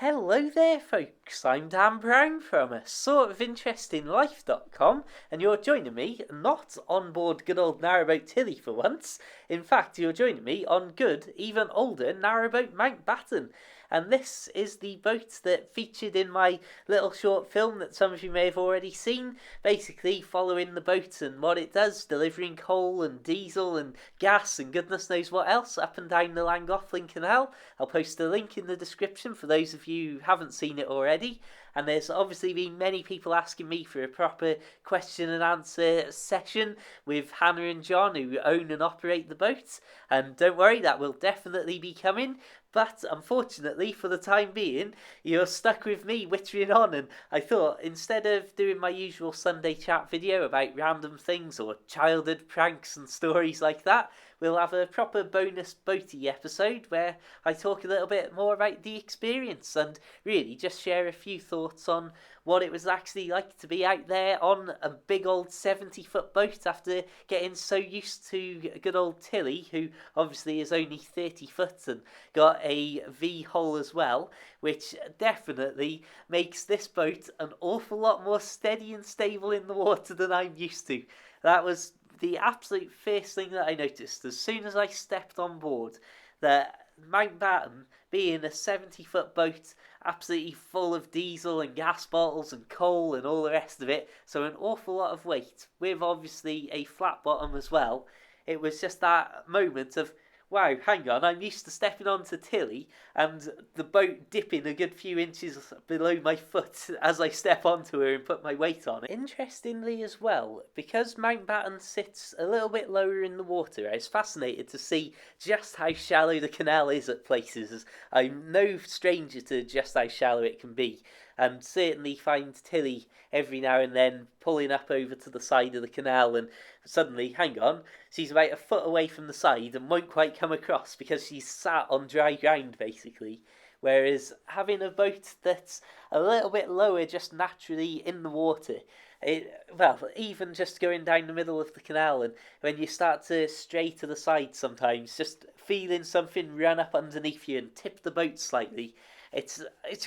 Hello there, folks. I'm Dan Brown from a sort of interestinglife.com, and you're joining me not on board good old Narrowboat Tilly for once. In fact, you're joining me on good, even older Narrowboat Mountbatten. And this is the boat that featured in my little short film that some of you may have already seen, basically following the boat and what it does, delivering coal and diesel and gas and goodness knows what else up and down the Llangollen Canal. I'll post a link in the description for those of you who haven't seen it already. And there's obviously been many people asking me for a proper question and answer session with Hannah and John, who own and operate the boat. And don't worry, that will definitely be coming. But unfortunately, for the time being, you're stuck with me wittering on, and I thought instead of doing my usual Sunday chat video about random things or childhood pranks and stories like that, we'll have a proper bonus boaty episode where I talk a little bit more about the experience and really just share a few thoughts on what it was actually like to be out there on a big old 70-foot boat after getting so used to good old Tilly, who obviously is only 30 foot and got a V hull as well, which definitely makes this boat an awful lot more steady and stable in the water than I'm used to. That was the absolute first thing that I noticed as soon as I stepped on board, that Mountbatten, being a 70-foot boat, absolutely full of diesel and gas bottles and coal and all the rest of it, so an awful lot of weight, with obviously a flat bottom as well. It was just that moment of, wow, hang on, I'm used to stepping onto Tilly and the boat dipping a good few inches below my foot as I step onto her and put my weight on it. Interestingly as well, because Mountbatten sits a little bit lower in the water, I was fascinated to see just how shallow the canal is at places, as I'm no stranger to just how shallow it can be, and certainly find Tilly every now and then pulling up over to the side of the canal, and suddenly, hang on, she's about a foot away from the side and won't quite come across because she's sat on dry ground basically. Whereas having a boat that's a little bit lower just naturally in the water, even just going down the middle of the canal, and when you start to stray to the side sometimes, just feeling something run up underneath you and tip the boat slightly, it's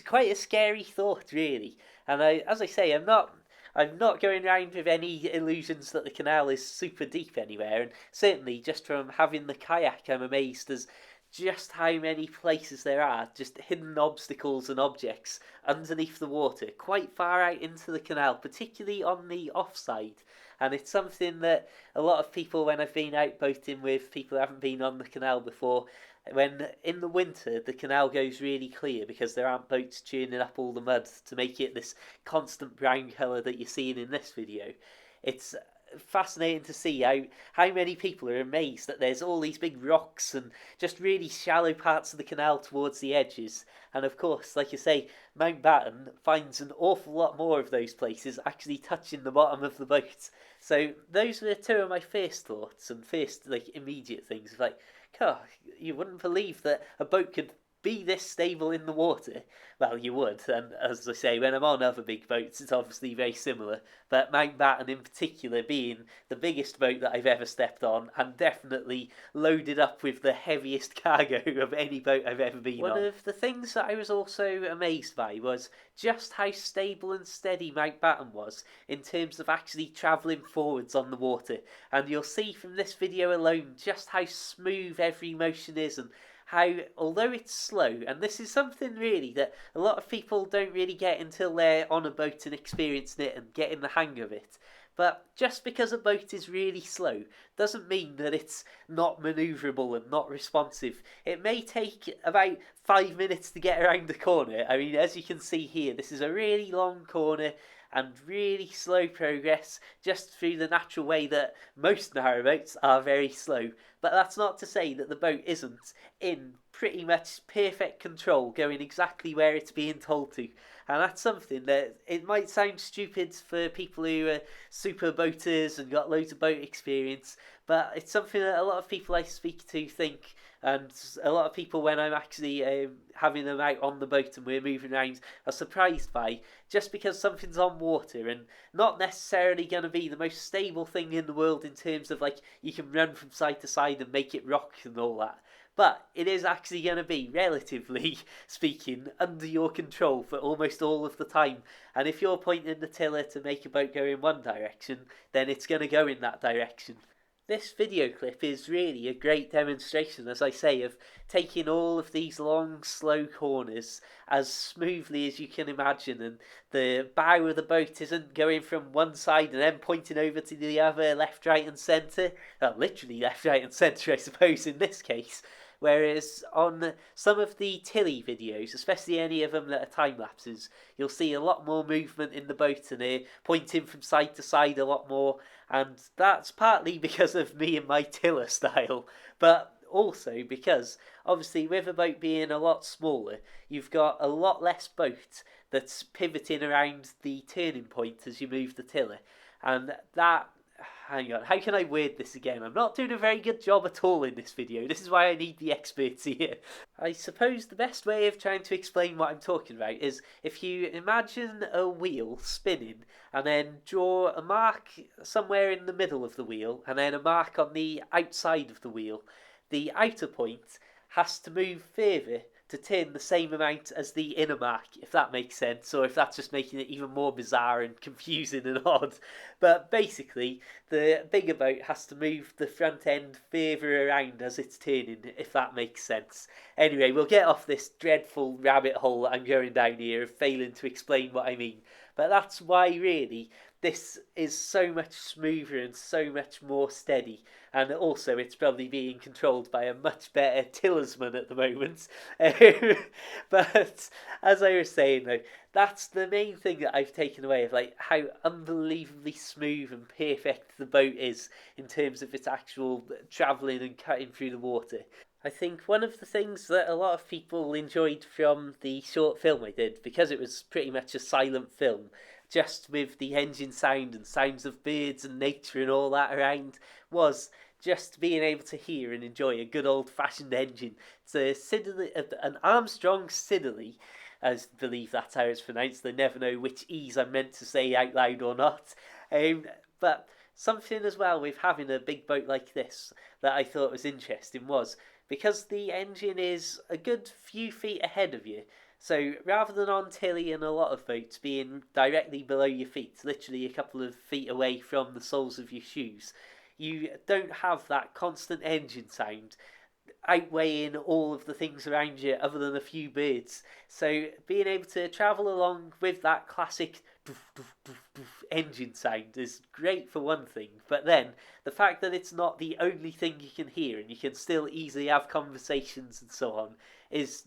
quite a scary thought, really. And as I say, I'm not going around with any illusions that the canal is super deep anywhere, and certainly just from having the kayak, I'm amazed as just how many places there are, just hidden obstacles and objects underneath the water, quite far out into the canal, particularly on the offside. And it's something that a lot of people, when I've been out boating with people who haven't been on the canal before, when in the winter the canal goes really clear because there aren't boats churning up all the mud to make it this constant brown colour that you're seeing in this video, it's fascinating to see how many people are amazed that there's all these big rocks and just really shallow parts of the canal towards the edges. And of course, like you say, Mountbatten finds an awful lot more of those places actually touching the bottom of the boat. So those were two of my first thoughts and first immediate things. Like, God, you wouldn't believe that a boat could be this stable in the water. Well, you would, and as I say, when I'm on other big boats, it's obviously very similar. But Mountbatten in particular being the biggest boat that I've ever stepped on, and definitely loaded up with the heaviest cargo of any boat I've ever been on. One of the things that I was also amazed by was just how stable and steady Mountbatten was in terms of actually travelling forwards on the water. And you'll see from this video alone just how smooth every motion is, and how, although it's slow, and this is something really that a lot of people don't really get until they're on a boat and experiencing it and getting the hang of it. But just because a boat is really slow doesn't mean that it's not manoeuvrable and not responsive. It may take about 5 minutes to get around the corner. I mean, as you can see here, this is a really long corner and really slow progress just through the natural way that most narrowboats are very slow. But that's not to say that the boat isn't in pretty much perfect control, going exactly where it's being told to. And that's something that it might sound stupid for people who are super boaters and got loads of boat experience, but it's something that a lot of people I speak to think, and a lot of people when I'm actually having them out on the boat and we're moving around are surprised by, just because something's on water and not necessarily going to be the most stable thing in the world in terms of you can run from side to side and make it rock and all that. but it is actually going to be, relatively speaking, under your control for almost all of the time. And if you're pointing the tiller to make a boat go in one direction, then it's going to go in that direction. This video clip is really a great demonstration, as I say, of taking all of these long, slow corners as smoothly as you can imagine, and the bow of the boat isn't going from one side and then pointing over to the other, left, right and centre. Well, literally left, right and centre, I suppose, in this case. Whereas on some of the Tilly videos, especially any of them that are time lapses, you'll see a lot more movement in the boat and they're pointing from side to side a lot more, and that's partly because of me and my tiller style, but also because obviously with a boat being a lot smaller, you've got a lot less boat that's pivoting around the turning point as you move the tiller, and that, hang on, how can I word this again? I'm not doing a very good job at all in this video. This is why I need the experts here. I suppose the best way of trying to explain what I'm talking about is if you imagine a wheel spinning and then draw a mark somewhere in the middle of the wheel and then a mark on the outside of the wheel. The outer point has to move further to turn the same amount as the inner mark, if that makes sense, or if that's just making it even more bizarre and confusing and odd. But basically, the bigger boat has to move the front end further around as it's turning, if that makes sense. Anyway, we'll get off this dreadful rabbit hole I'm going down here of failing to explain what I mean. But that's why, really, this is so much smoother and so much more steady, and also it's probably being controlled by a much better tillersman at the moment. But as I was saying though, that's the main thing that I've taken away of like how unbelievably smooth and perfect the boat is in terms of its actual travelling and cutting through the water. I think one of the things that a lot of people enjoyed from the short film I did, because it was pretty much a silent film, just with the engine sound and sounds of birds and nature and all that around, was just being able to hear and enjoy a good old-fashioned engine. It's a Siddeley, an Armstrong Siddeley, I believe that's how it's pronounced. I never know which E's I'm meant to say out loud or not. But something as well with having a big boat like this that I thought was interesting was, because the engine is a good few feet ahead of you, so rather than on Tilly and a lot of boats being directly below your feet, literally a couple of feet away from the soles of your shoes, you don't have that constant engine sound outweighing all of the things around you other than a few birds. So being able to travel along with that classic doof, doof, doof, doof engine sound is great for one thing, but then the fact that it's not the only thing you can hear and you can still easily have conversations and so on is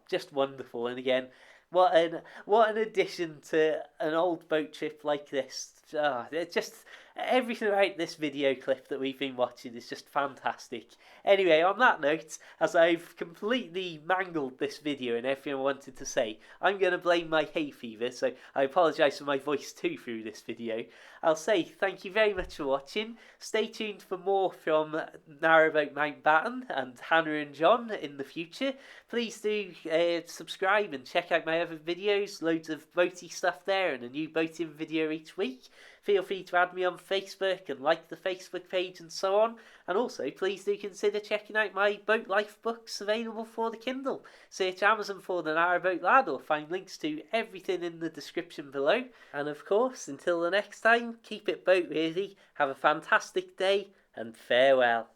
just wonderful. And again, what an addition to an old boat trip like this. It's just everything about this video clip that we've been watching is just fantastic. Anyway, on that note, as I've completely mangled this video and everything I wanted to say, I'm going to blame my hay fever, so I apologise for my voice too through this video. I'll say thank you very much for watching. Stay tuned for more from Narrowboat Mountbatten and Hannah and John in the future. Please do subscribe and check out my other videos. Loads of boaty stuff there and a new boating video each week. Feel free to add me on Facebook and like the Facebook page and so on. And also, please do consider checking out my Boat Life books available for the Kindle. Search Amazon for The Narrowboat Lad or find links to everything in the description below. And of course, until the next time, keep it boat worthy, have a fantastic day, and farewell.